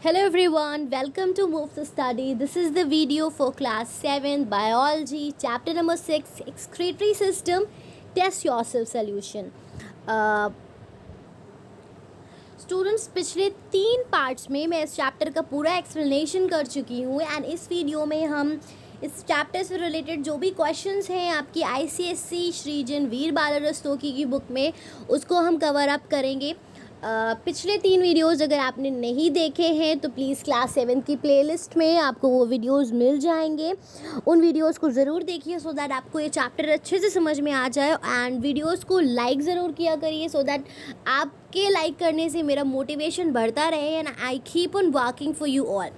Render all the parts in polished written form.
Hello everyone, welcome to Move to Study. This is the video for class 7 biology chapter number 6 excretory system test yourself solution. Students पिछले 3 parts में मैं इस chapter का पूरा explanation कर चुकी हूँ एंड इस वीडियो में हम इस चैप्टर से रिलेटेड जो भी क्वेश्चंस हैं आपकी आईसीएससी श्रीजन वीर बाला रस्तोगी की बुक में उसको हम कवर अप करेंगे. पिछले 3 वीडियोज़ अगर आपने नहीं देखे हैं तो प्लीज़ क्लास 7 की प्लेलिस्ट में आपको वो वीडियोज़ मिल जाएंगे. उन वीडियोज़ को ज़रूर देखिए सो दैट आपको ये चैप्टर अच्छे से समझ में आ जाए एंड वीडियोज़ को लाइक ज़रूर किया करिए सो दैट आपके लाइक करने से मेरा मोटिवेशन बढ़ता रहे and I keep on working for you all.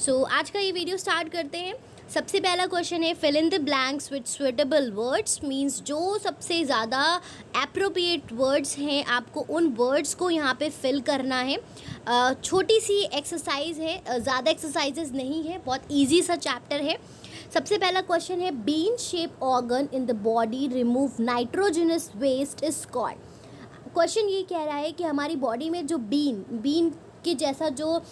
So आज का ये वीडियो स्टार्ट करते हैं. सबसे पहला क्वेश्चन है fill in the blanks with suitable words. Means जो सबसे ज़्यादा एप्रोप्रिएट वर्ड्स हैं आपको उन वर्ड्स को यहाँ पे फिल करना है. छोटी सी एक्सरसाइज है, ज़्यादा एक्सरसाइजेज नहीं है, बहुत इजी सा चैप्टर है. सबसे पहला क्वेश्चन है bean shape organ in the body remove nitrogenous waste is called. Question ये कह रहा है कि हमारी बॉडी में जो बीन के जैसा जो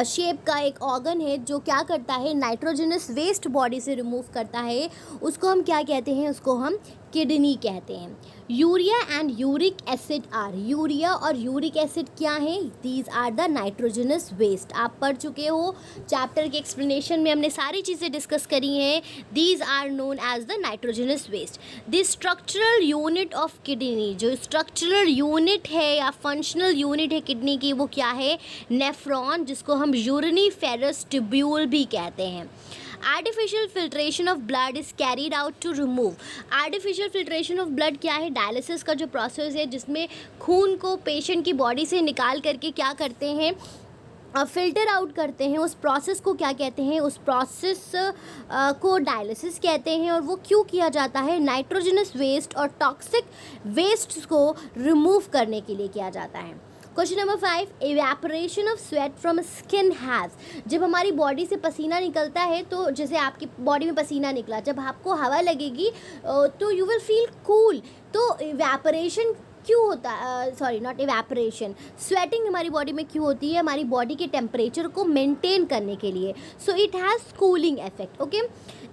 शेप का एक ऑर्गन है जो क्या करता है नाइट्रोजनस वेस्ट बॉडी से रिमूव करता है, उसको हम क्या कहते हैं? उसको हम किडनी कहते हैं. Urea and uric acid are. Urea और यूरिक एसिड क्या है? These are the nitrogenous waste. आप पढ़ चुके हो चैप्टर के एक्सप्लेनेशन में, हमने सारी चीज़ें डिस्कस करी हैं. These are known as the nitrogenous waste. The structural unit of kidney, जो स्ट्रक्चरल यूनिट है या फंक्शनल यूनिट है किडनी की, वो क्या है? नेफ्रॉन, जिसको हम यूरिनीफेरस ट्यूब्यूल भी कहते हैं. Artificial filtration of blood is carried out to remove. Artificial filtration of blood क्या है? डायलिसिस का जो प्रोसेस है जिसमें खून को पेशेंट की बॉडी से निकाल करके क्या करते हैं? फ़िल्टर आउट करते हैं. उस प्रोसेस को क्या कहते हैं? उस प्रोसेस को डायलिसिस कहते हैं. और वो क्यों किया जाता है? नाइट्रोजनस वेस्ट और टॉक्सिक वेस्ट को रिमूव करने के लिए किया जाता है. Question number 5, evaporation of sweat from skin has. जब हमारी बॉडी से पसीना निकलता है तो जैसे आपकी बॉडी में पसीना निकला, जब आपको हवा लगेगी तो यू विल फील कूल. तो एवेपोरेशन क्यों होता है? सॉरी, नॉट एवेपोरेशन, स्वेटिंग हमारी बॉडी में क्यों होती है? हमारी बॉडी के टेम्परेचर को मेंटेन करने के लिए. So it has cooling effect. Okay.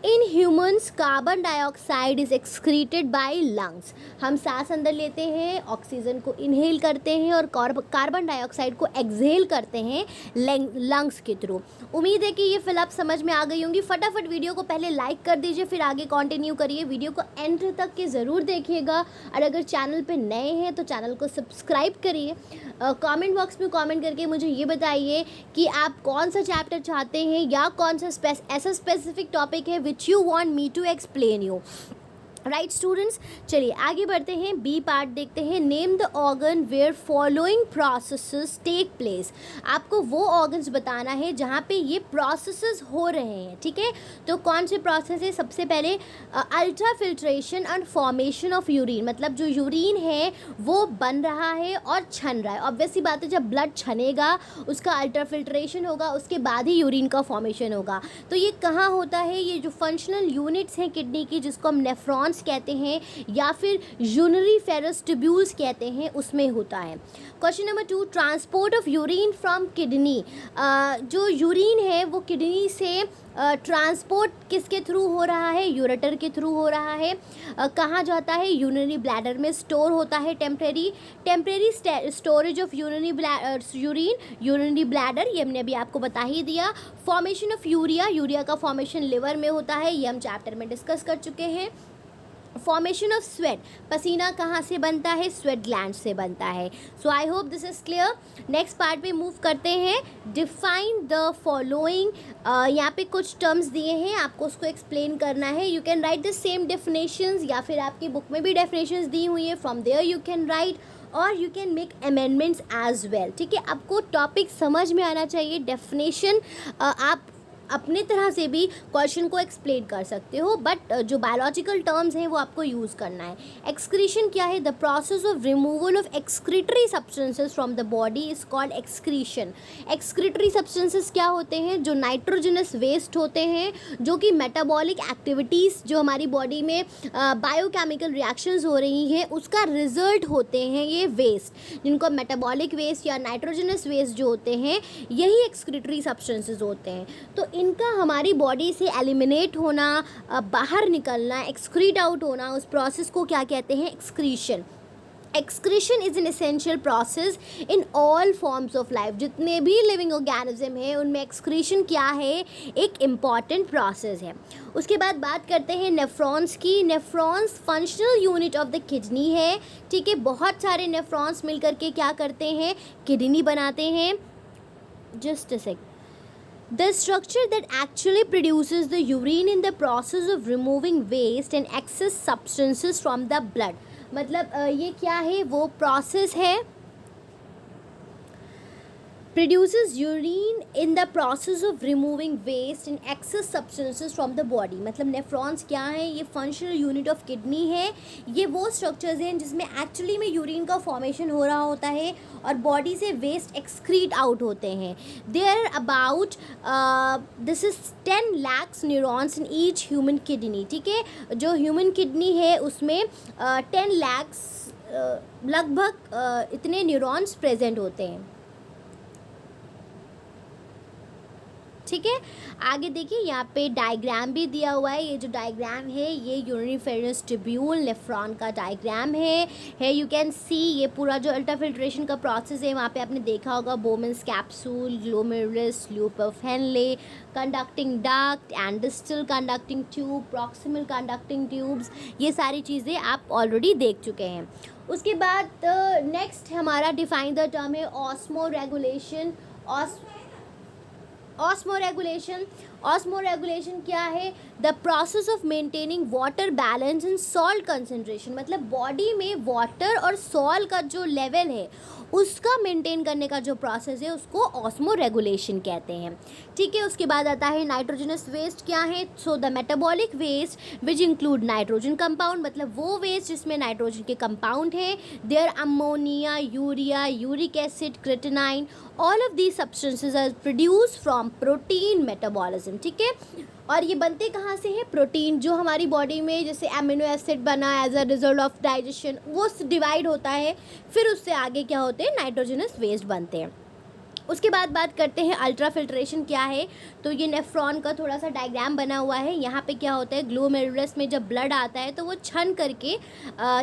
In humans carbon dioxide is excreted by lungs. हम सांस अंदर लेते हैं, ऑक्सीजन को इनहेल करते हैं और कार्बन डाइऑक्साइड को एक्सहेल करते हैं लंग्स के थ्रू. उम्मीद है कि ये फिलअप समझ में आ गई होंगी. फटाफट वीडियो को पहले लाइक कर दीजिए, फिर आगे कंटिन्यू करिए. वीडियो को एंड तक के ज़रूर देखिएगा और अगर चैनल पे नए हैं तो चैनल को सब्सक्राइब करिए. कमेंट बॉक्स में कमेंट करके मुझे ये बताइए कि आप कौन सा चैप्टर चाहते हैं या कौन सा ऐसा स्पेसिफिक टॉपिक है which you want me to explain you. Right students, चलिए आगे बढ़ते हैं. बी पार्ट देखते हैं. Name the organ where following processes take place. आपको वो ऑर्गन्स बताना है जहाँ पे ये प्रोसेसेस हो रहे हैं. ठीक है, तो कौन से प्रोसेस है? सबसे पहले ultra filtration and formation of urine. मतलब जो यूरिन है वो बन रहा है और छन रहा है. ऑब्वियसली बात है, जब ब्लड छनेगा उसका अल्ट्रा फिल्ट्रेशन होगा, उसके बाद ही यूरिन का फॉर्मेशन होगा. तो ये कहाँ होता है? ये जो फंक्शनल यूनिट्स हैं किडनी की, जिसको हम नेफ्रॉन्स कहते हैं या फिर यूरिनीफेरस ट्यूब्यूल्स कहते हैं, उसमें होता है. Question number 2, transport of urine from kidney. जो यूरिन है वो किडनी से ट्रांसपोर्ट किसके थ्रू हो रहा है? यूरेटर के थ्रू हो रहा है. कहाँ जाता है? यूरिनरी ब्लैडर में स्टोर होता है. Temporary storage of urinary bladder, ये हमने अभी आपको बता ही दिया. फॉर्मेशन ऑफ यूरिया का फॉर्मेशन लिवर में होता है, ये हम चैप्टर में डिस्कस कर चुके हैं. फॉर्मेशन ऑफ स्वेट, पसीना कहाँ से बनता है? स्वेट ग्लैंड से बनता है. So I hope this is clear. Next part पे मूव करते हैं. Define the following. यहाँ पे कुछ टर्म्स दिए हैं, आपको उसको एक्सप्लेन करना है. You can right the same definitions या फिर आपकी बुक में भी डेफिनेशंस दी हुई है. From there you can write और you can make amendments as well. ठीक है, आपको टॉपिक समझ में आना चाहिए. डेफिनेशन आप अपने तरह से भी क्वेश्चन को एक्सप्लेन कर सकते हो, बट जो बायोलॉजिकल टर्म्स हैं वो आपको यूज़ करना है। एक्सक्रीशन क्या है? The process of removal of excretory substances from the body is called excretion. Excretory substances क्या होते हैं? जो नाइट्रोजनस वेस्ट होते हैं, जो कि मेटाबॉलिक एक्टिविटीज़ जो हमारी बॉडी में बायोकेमिकल रिएक्शंस हो रही हैं उसका रिजल्ट होते हैं ये वेस्ट, जिनको मेटाबॉलिक वेस्ट या नाइट्रोजनस वेस्ट जो होते हैं यही एक्सक्रीटरी सब्सटेंसेस होते हैं। तो इनका हमारी बॉडी से एलिमिनेट होना, बाहर निकलना, एक्सक्रीट आउट होना, उस प्रोसेस को क्या कहते हैं? Excretion. Excretion is an essential process in all forms of life. जितने भी लिविंग ऑर्गेनिज्म हैं उनमें एक्सक्रीशन क्या है? एक इम्पॉर्टेंट प्रोसेस है। उसके बाद बात करते हैं नेफ्रॉन्स की। Nephrons functional unit of the kidney है, ठीक है। बहुत सारे नेफ्रॉन्स मिलकर के क्या करते हैं? किडनी बनाते हैं। Just a sec. The structure that actually produces the urine in the process of removing waste and excess substances from the blood, मतलब ये क्या है? वो प्रोसेस है, produces urine in the process of removing waste and excess substances from the body। मतलब nephrons क्या है? ये फंक्शनल यूनिट ऑफ किडनी है। ये वो स्ट्रक्चर्स हैं जिसमें एक्चुअली में यूरिन का फॉर्मेशन हो रहा होता है और बॉडी से वेस्ट एक्सक्रीट आउट होते हैं। There about this is 10 lakhs neurons in each human kidney, ठीक है। जो ह्यूमन किडनी है उसमें 10 lakhs लगभग इतने न्यूरॉन्स प्रेजेंट होते हैं, ठीक है। आगे देखिए यहाँ पे डायग्राम भी दिया हुआ है। ये जो डायग्राम है ये यूरिनिफेरस ट्यूब्यूल नेफ्रॉन का डायग्राम है यू कैन सी ये पूरा जो अल्ट्राफिल्ट्रेशन का प्रोसेस है वहाँ पे आपने देखा होगा बोमेंस capsule, glomerulus, loop of Henle, conducting duct and distal conducting tube, proximal conducting tubes, ये सारी चीज़ें आप ऑलरेडी देख चुके हैं। उसके बाद नेक्स्ट हमारा डिफाइन द टर्म है ऑस्मो रेगुलेशन। ऑस्मोरेगुलेशन क्या है? The process of maintaining water balance in salt concentration, मतलब बॉडी में वाटर और सॉल्ट का जो लेवल है उसका मेंटेन करने का जो प्रोसेस है उसको ऑस्मोरेगुलेशन कहते हैं, ठीक है। उसके बाद आता है नाइट्रोजनस वेस्ट क्या है? So the metabolic waste which include nitrogen compound, मतलब वो वेस्ट जिसमें नाइट्रोजन के कंपाउंड हैं। There ammonia, urea, uric acid, creatinine, all of these substances are produce from protein metabolism, ठीक है। और ये बनते कहाँ से हैं? प्रोटीन, जो हमारी बॉडी में जैसे एमिनो एसिड बना as a result of digestion वो डिवाइड होता है, फिर उससे आगे क्या होते हैं? नाइट्रोजनस वेस्ट बनते हैं। उसके बाद बात करते हैं अल्ट्रा फिल्ट्रेशन क्या है। तो ये नेफ्रॉन का थोड़ा सा डायग्राम बना हुआ है। यहाँ पे क्या होता है? ग्लोमेरुलस में जब ब्लड आता है तो वो छन करके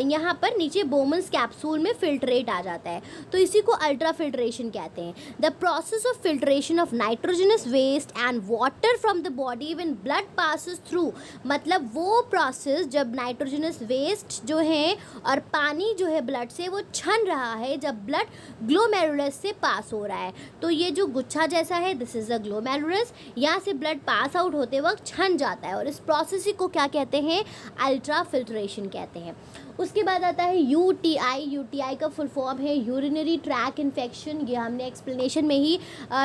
यहाँ पर नीचे बोमन्स कैप्सूल में फिल्ट्रेट आ जाता है, तो इसी को अल्ट्रा फिल्ट्रेशन कहते हैं। The process of filtration of nitrogenous waste and water from the body when blood passes through, मतलब वो प्रोसेस जब नाइट्रोजनस वेस्ट जो है और पानी जो है ब्लड से वो छन रहा है जब ब्लड ग्लोमेरुलस से पास हो रहा है। तो ये जो गुच्छा जैसा है दिस इज़ अ ग्लोमेरुलस, यहाँ से ब्लड पास आउट होते वक्त छन जाता है और इस प्रोसेस को क्या कहते हैं? अल्ट्रा फिल्ट्रेशन कहते हैं। उसके बाद आता है यूटीआई का फुल फॉर्म है यूरिनरी ट्रैक इन्फेक्शन। ये हमने एक्सप्लेनेशन में ही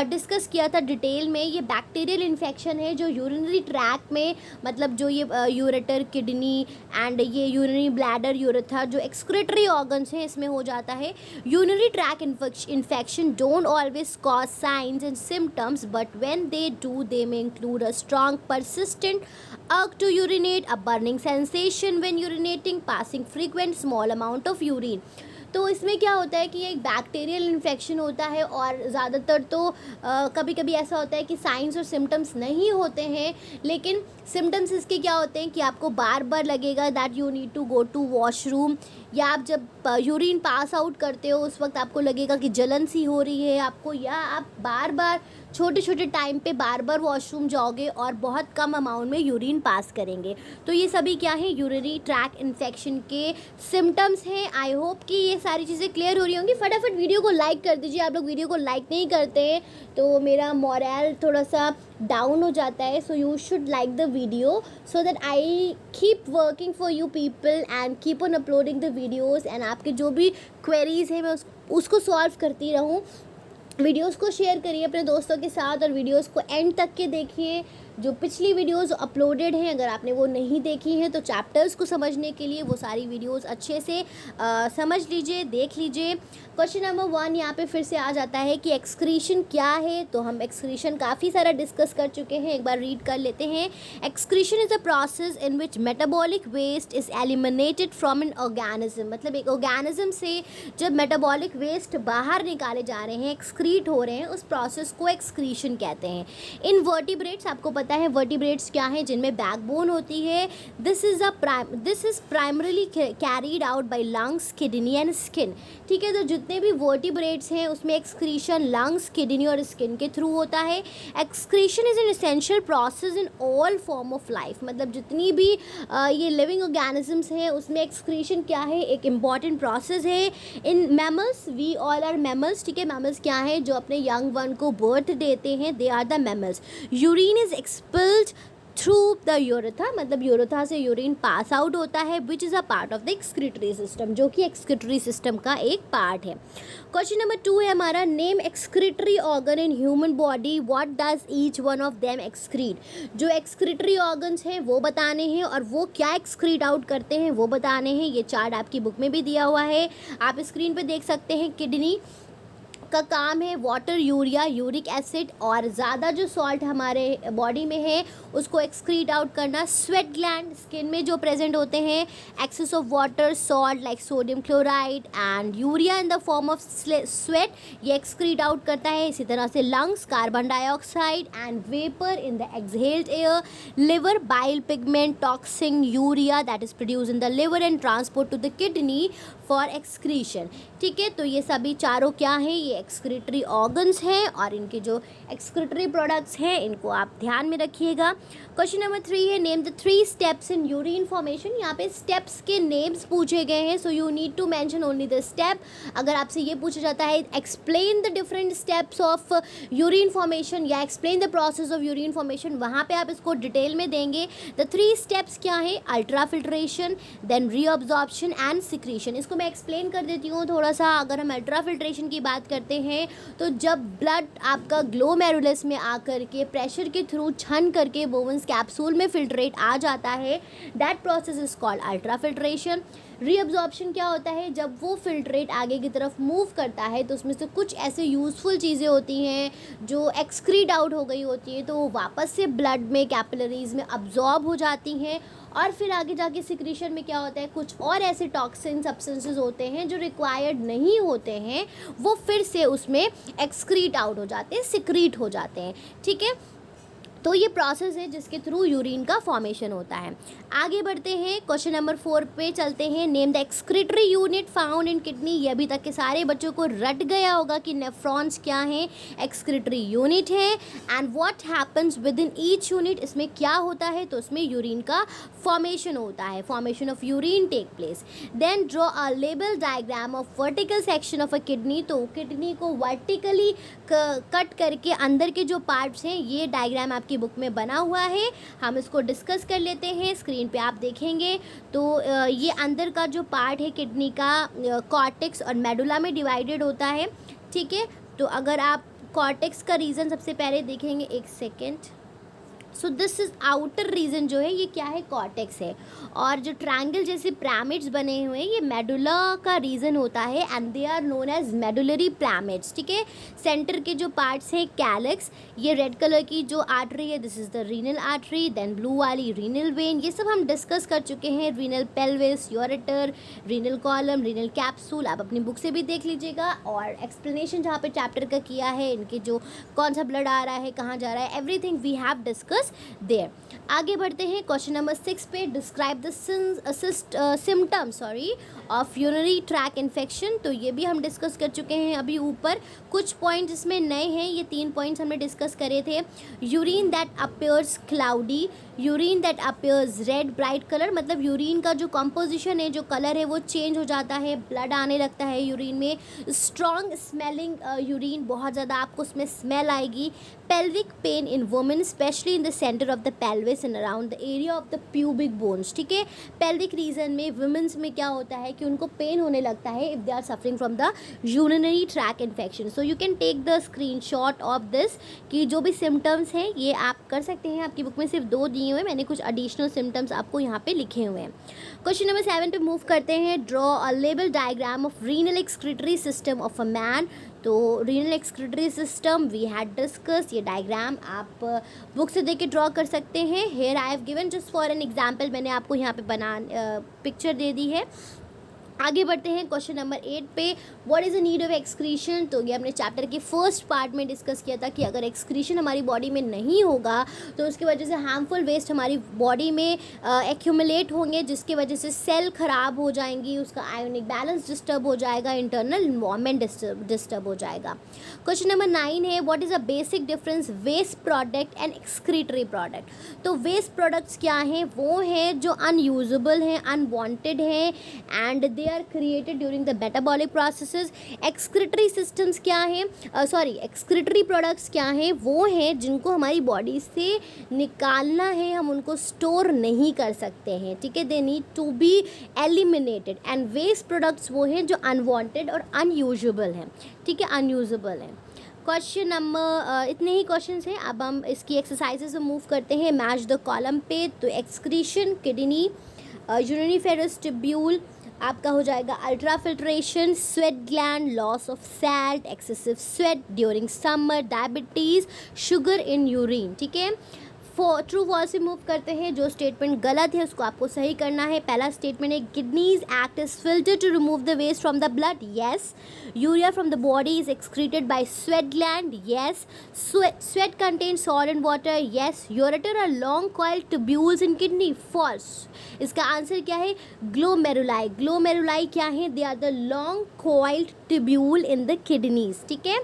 डिस्कस किया था डिटेल में। ये बैक्टीरियल इन्फेक्शन है जो यूरिनरी ट्रैक में, मतलब जो ये यूरेटर, किडनी एंड ये यूरिनरी ब्लैडर, यूरेथ्रा जो एक्सक्रीटरी ऑर्गन्स हैं इसमें हो जाता है। Urinary tract infection don't always cause science and symptoms but when they do they may include a strong persistent urge to urinate, a burning sensation when urinating, passing frequent small amount of urine। तो इसमें क्या होता है कि एक bacterial infection होता है और ज़्यादातर तो कभी कभी ऐसा होता है कि साइंस और सिम्टम्स नहीं होते हैं, लेकिन सिम्टम्स इसके क्या होते हैं कि आपको बार बार लगेगा that you need to go to washroom, या आप जब यूरिन पास आउट करते हो उस वक्त आपको लगेगा कि जलन सी हो रही है आपको, या आप बार बार छोटे छोटे टाइम पे बार बार वॉशरूम जाओगे और बहुत कम अमाउंट में यूरिन पास करेंगे। तो ये सभी क्या है? यूरिनरी ट्रैक इन्फेक्शन के सिम्टम्स हैं। आई होप कि ये सारी चीज़ें क्लियर हो रही होंगी। फटाफट वीडियो को लाइक कर दीजिए। आप लोग वीडियो को लाइक नहीं करते हैं तो मेरा मोरल थोड़ा सा डाउन हो जाता है। So you should like the video so that I keep working for you people and keep on uploading the videos, and आपके जो भी क्वेरीज़ हैं मैं उसको सॉल्व करती रहूँ। वीडियोस को शेयर करिए अपने दोस्तों के साथ और वीडियोस को एंड तक के देखिए। जो पिछली वीडियोस अपलोडेड हैं, अगर आपने वो नहीं देखी हैं तो चैप्टर्स को समझने के लिए वो सारी वीडियोस अच्छे से समझ लीजिए, देख लीजिए। क्वेश्चन नंबर 1 यहाँ पे फिर से आ जाता है कि एक्सक्रीशन क्या है। तो हम एक्सक्रीशन काफ़ी सारा डिस्कस कर चुके हैं, एक बार रीड कर लेते हैं। Excretion is a process in which metabolic waste is eliminated from an organism. मतलब एक ऑर्गेनिज्म से जब मेटाबॉलिक वेस्ट बाहर निकाले जा रहे हैं, एक्सक्रीट हो रहे हैं, उस प्रोसेस को एक्सक्रीशन कहते हैं। इन वर्टिब्रेट्स, आपको पता है वर्टिब्रेट्स क्या हैं, जिनमें बैकबोन होती है। This is primarily carried out by lungs, kidney and skin. ठीक है, तो जितने भी वर्टिब्रेट्स हैं उसमें एक्सक्रीशन लंग्स, किडनी और स्किन के थ्रू होता है। Excretion is an essential process in all form of life. मतलब जितनी भी ये लिविंग ऑर्गेनिजम्स हैं उसमें एक्सक्रीशन क्या है, एक इम्पॉर्टेंट प्रोसेस है। In mammals, we all are mammals. ठीक है, मैमल्स क्या हैं, जो अपने यंग वन को बर्थ देते हैं, they are the mammals. Urine is expelled through the urethra, मतलब यूरेथा से यूरिन पास आउट होता है, which is a part of the excretory system, जो कि एक्सक्रीटरी सिस्टम का एक पार्ट है। क्वेश्चन नंबर 2 है हमारा, name excretory organ in human body, what does each one of them excrete. जो एक्सक्रीटरी ऑर्गन्स हैं वो बताने हैं और वो क्या एक्सक्रीट आउट करते हैं वो बताने हैं। ये चार्ट आपकी बुक में भी दिया हुआ है, आप स्क्रीन पे देख सकते हैं। किडनी का काम है वाटर, यूरिया, यूरिक एसिड और ज़्यादा जो सॉल्ट हमारे बॉडी में है उसको एक्सक्रीट आउट करना। स्वेट ग्लैंड, स्किन में जो प्रेजेंट होते हैं, excess of water, salt like sodium chloride and urea in the form of sweat, ये एक्सक्रीट आउट करता है। इसी तरह से lungs, carbon dioxide and vapour in the exhaled air. Liver, bile pigment, toxin, urea that is produce in the liver and transport to the kidney for excretion. ठीक है, तो ये सभी चारों क्या हैं, ये एक्सक्रीटरी ऑर्गन्स हैं और इनके जो एक्सक्रीटरी प्रोडक्ट्स हैं इनको आप ध्यान में रखिएगा। क्वेश्चन नंबर 3 है, name the 3 steps in urine formation. यहाँ पे स्टेप्स के नेम्स पूछे गए हैं, so you need to mention only the step. अगर आपसे ये पूछा जाता है explain the different steps of urine formation या explain the process of urine formation, वहाँ पे आप इसको डिटेल में देंगे। द 3 स्टेप्स क्या है, ultra filtration, then reabsorption and secretion. इसको मैं एक्सप्लेन कर देती हूँ थोड़ा सा। अगर हम अल्ट्रा फिल्ट्रेशन की बात करते हैं तो जब ब्लड आपका ग्लोमेरुलस में आकर के प्रेशर के थ्रू छन करके बोवंस कैप्सूल में फिल्ट्रेट आ जाता है, that process is called ultra filtration. Reabsorption क्या होता है, जब वो फिल्ट्रेट आगे की तरफ मूव करता है तो उसमें से कुछ ऐसे यूज़फुल चीज़ें होती हैं जो एक्सक्रीट आउट हो गई होती है, तो वो वापस से ब्लड में कैपिलरीज में अब्जॉर्ब हो जाती हैं। और फिर आगे जाके सिक्रीशन में क्या होता है, कुछ और ऐसे टॉक्सिन सब्सटेंसेस होते हैं जो रिक्वायर्ड नहीं होते हैं, वो फिर से उसमें एक्सक्रीट आउट हो जाते हैं, सिक्रीट हो जाते हैं। ठीक है, तो ये प्रोसेस है जिसके थ्रू यूरिन का फॉर्मेशन होता है। आगे बढ़ते हैं, क्वेश्चन नंबर 4 पे चलते हैं। Name the excretory unit found in kidney. ये अभी तक के सारे बच्चों को रट गया होगा कि नेफ्रॉन्स क्या हैं, एक्सक्रीटरी यूनिट है। And what happens with in each unit, इसमें क्या होता है, तो उसमें यूरिन का फॉर्मेशन होता है, formation of urine take place. Then draw a label diagram of vertical section of a kidney. तो किडनी को वर्टिकली कट करके अंदर के जो पार्ट्स हैं, ये डायग्राम आपकी बुक में बना हुआ है, हम इसको डिस्कस कर लेते हैं। स्क्रीन पे आप देखेंगे तो ये अंदर का जो पार्ट है किडनी का, कॉर्टेक्स और मेडुला में डिवाइडेड होता है। ठीक है, तो अगर आप कॉर्टेक्स का रीज़न सबसे पहले देखेंगे, एक second. So this is outer region जो है, ये क्या है, कॉर्टेक्स है। और जो ट्रायंगल जैसे पिरामिड्स बने हुए हैं, ये मेडुला का रीजन होता है and they are known as medullary pyramids. ठीक है, सेंटर के जो पार्ट्स हैं कैलेक्स, ये रेड कलर की जो आर्टरी है, this is the renal artery, then blue वाली रीनल वेन। ये सब हम डिस्कस कर चुके हैं, renal pelvis, ureter, renal column, renal capsule, आप अपनी बुक से भी देख लीजिएगा। और एक्सप्लेनेशन जहाँ पे चैप्टर का किया है, इनके जो कौन सा ब्लड आ रहा है, कहाँ जा रहा है, everything we have discuss there. आगे बढ़ते हैं, क्वेश्चन नंबर 6 पे, describe the symptoms of urinary tract infection. तो ये भी हम डिस्कस कर चुके हैं अभी ऊपर। कुछ पॉइंट्स इसमें नए हैं, ये 3 पॉइंट्स हमने डिस्कस करे थे। Urine that appears cloudy, urine that appears red bright colour, मतलब यूरिन का जो कंपोजिशन है, जो कलर है, वो चेंज हो जाता है, ब्लड आने लगता है यूरिन में। स्ट्रॉन्ग स्मेलिंग यूरिन, बहुत ज़्यादा आपको उसमें स्मेल आएगी। Pelvic pain in women specially in the centre of the pelvis and around the area of the pubic bones. ठीक है, पेल्विक रीजन में वुमेन्स में क्या होता है कि उनको पेन होने लगता है if they are suffering from the urinary tract infection. So you can take the screenshot of this कि जो भी सिम्टम्स हैं ये आप कर सकते हैं। आपकी बुक में सिर्फ 2 दिए हुए हैं, मैंने कुछ एडिशनल सिम्टम्स आपको यहाँ पे लिखे हुए हैं। क्वेश्चन नंबर 7 पे मूव करते हैं। Draw a label diagram of renal excretory system of a man. तो renal excretory system we had discuss, ये डायग्राम आप बुक से देख के ड्रॉ कर सकते हैं। Here I have given just for an example, मैंने आपको यहाँ पे पिक्चर दे दी है। आगे बढ़ते हैं क्वेश्चन नंबर 8 पे। What is the need of excretion. तो ये हमने चैप्टर के फर्स्ट पार्ट में डिस्कस किया था कि अगर एक्सक्रीशन हमारी बॉडी में नहीं होगा तो उसकी वजह से हार्मफुल वेस्ट हमारी बॉडी में एक्यूमुलेट होंगे, जिसकी वजह से सेल ख़राब हो जाएंगी, उसका आयोनिक बैलेंस डिस्टर्ब हो जाएगा, इंटरनल इन्वायरमेंट डिस्टर्ब हो जाएगा। क्वेश्चन नंबर 9 है। What is the basic difference waste product and excretory product. तो वेस्ट प्रोडक्ट्स क्या हैं, वो हैं जो अनयूजेबल हैं, अनवांटेड हैं and they are created during the metabolic processes. Excretory systems क्या हैं, एक्सक्रीटरी प्रोडक्ट्स क्या हैं, वो हैं जिनको हमारी बॉडी से निकालना है, हम उनको स्टोर नहीं कर सकते हैं, ठीक है, they need to be eliminated. And waste products वो हैं जो अनवांटेड और अनयूजेबल हैं, ठीक है, अनयूजेबल हैं। क्वेश्चन नंबर इतने ही क्वेश्चंस हैं। अब हम इसकी एक्सरसाइजेस में मूव करते हैं। मैच द कॉलम पे। तो एक्सक्रीशन, किडनी, यूरिनिफेरस ट्यूब्यूल आपका हो जाएगा ultra filtration, sweat gland, loss of salt, excessive sweat during summer, diabetes, sugar in urine, ठीक है। ट्रू फॉल्स से मूव करते हैं। जो स्टेटमेंट गलत है उसको आपको सही करना है। पहला स्टेटमेंट है kidneys act as filter to remove the waste from the blood, yes. Urea from the body is excreted by sweat gland, yes. Sweat contains salt and water, yes. Ureter are long coiled tubules in kidney, false. इसका answer क्या है, glomeruli. Glomeruli क्या है, they are the long coiled tubule in the kidneys, ठीक है।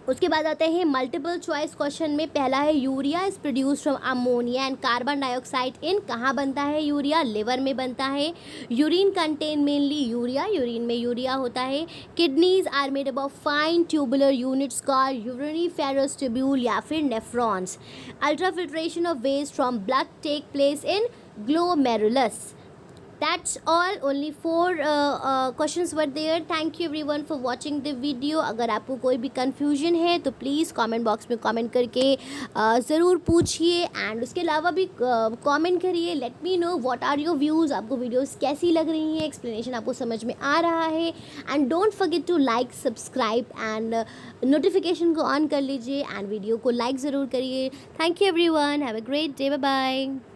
उसके बाद आते हैं मल्टीपल चॉइस क्वेश्चन में। पहला है urea is produce from ammonia and carbon dioxide in, कहाँ बनता है यूरिया, लिवर में बनता है। Urine contain mainly urea, urine में यूरिया होता है। Kidneys are made up of fine tubular units called uriniferous tubule या फिर nephrons. Ultra filtration of waste from blood take place in glomerulus. That's all. Only 4 questions were there. Thank you everyone for watching the video. अगर आपको कोई भी confusion है तो please comment box में comment करके ज़रूर पूछिए एंड उसके अलावा भी comment करिए. Let me know what are your views. आपको videos कैसी लग रही हैं, explanation आपको समझ में आ रहा है. And don't forget to like, subscribe and notification को on कर लीजिए and video को like ज़रूर करिए. Thank you everyone. Have a great day. Bye bye.